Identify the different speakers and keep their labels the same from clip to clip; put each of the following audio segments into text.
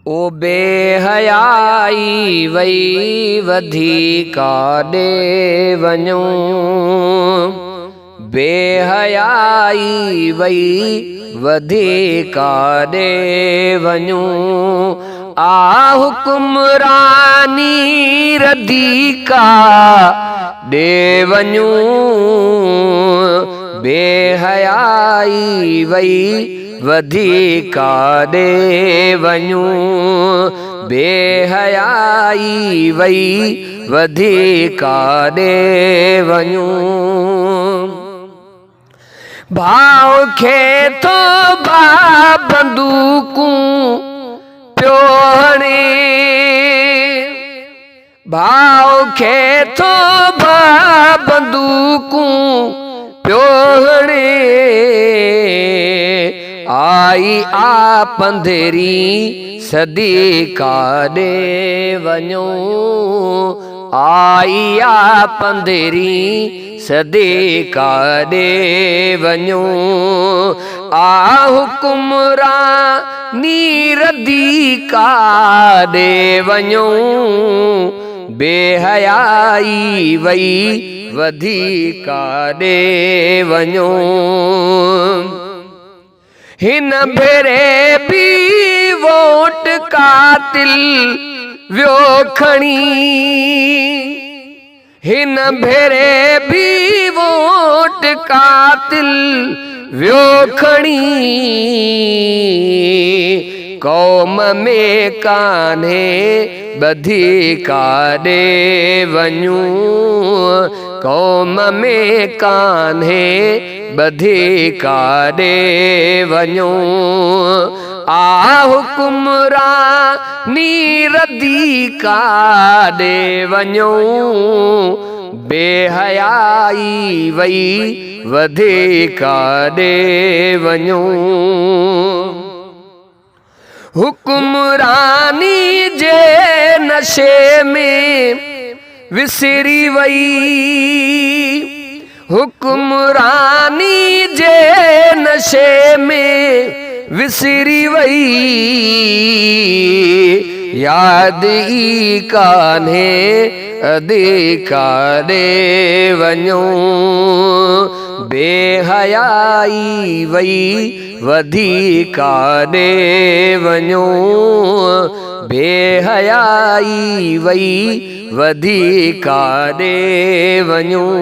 Speaker 1: ओ बेहयाई वई वधीका ॾे वञूं, बेहयाई वई वधीका ॾे वञूं। आ हुकुमरानी रधीका ॾे वञूं, बेहयाई वई वधीका ॾे वञूं, बेहयाई वई वधीका ॾे वञूं। भाव खे थो बंदूकूं पियो हणे, भाव खे थो बंदूकूं पियो हणे। आई आ पंधेरी सदी का ॾे वञूं, आई आ पंधेरी सदी का ॾे वञूं। आ हुकुमरानी रधीका ॾे वञूं, बेहयाई वई वधीका ॾे वञूं। हिन भेरे भी वोट कातिल वियो खणी, हिन भेरे भी वोट कातिल वियो खणी। कौम में कान्हे बधीका ॾे वञूं, कौम में कान्हे बधीका ॾे वञूं। आ हुकुमरानी रधीका ॾे वञूं, बेहयाई वई वधीका ॾे वञूं। हुकुमरानी जे नशे में विसरी वई, हुकुमरानी जे नशे में विसरी वई। याद ई कान्हे अधीका ॾे वञूं, बेहयाई वई वधीका ॾे वञूं, बेहयाई वई वधीका ॾे वञूं।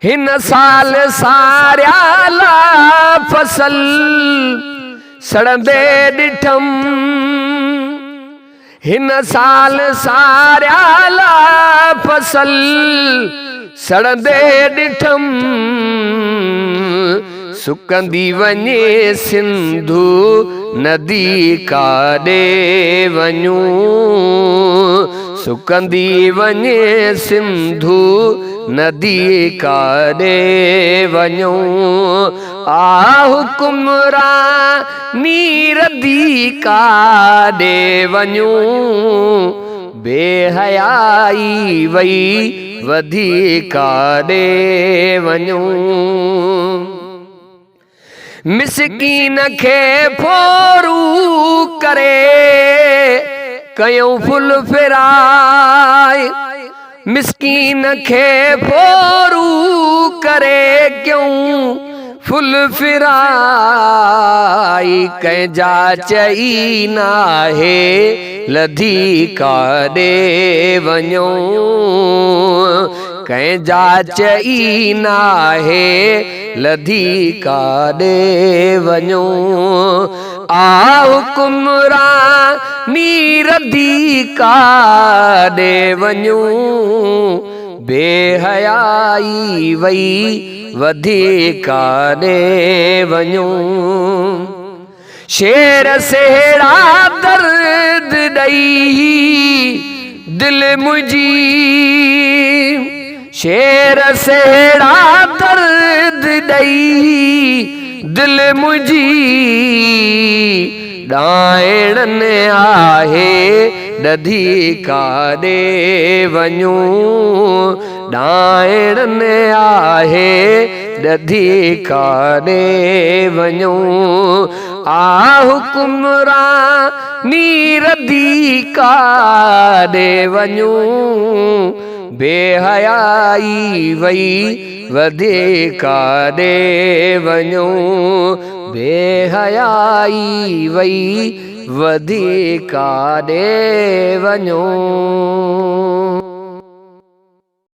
Speaker 1: हिन साल सारियाला फसल सड़ंदे ॾिठम, हिन साल सारियाला फसल सड़ंदे ॾिठम। सुकंदी वञे सिंधु नदी का ॾे वञूं, सुकंदी वञे सिंधु नदी का ॾे वञूं। आ हुकुमरानी रधीका ॾे वञूं, बेहयाई वई वधीका ॾे वञूं। मिसकीन खे फोरू करे कयूं फुल फिराए, मिसकीन खे फोरू करे क्यों फुल फिराई। कंहिंजा चई नाहे लधीका ॾे वञूं, कंहिंजा चई नाहे लधीका ॾे वञूं। आ हुकुमरानी रधीका ॾे वञूं, बेहयाई वई वधीका ॾे वञूं। शेर सेड़ा दर्द ॾई दिल मुंहिंजी, शेर सेड़ा दर्द ॾई दिल मुंहिंजी। ॾाइण आहे ॾधीका ॾे वञूं, ॾाइण आहे ॾधीका ॾे वञूं। हुकुमरानी रदी काॾे वञूं, बेहयाई वई वधे काॾे वञूं, बेहयाई वई वधे काॾे वञूं।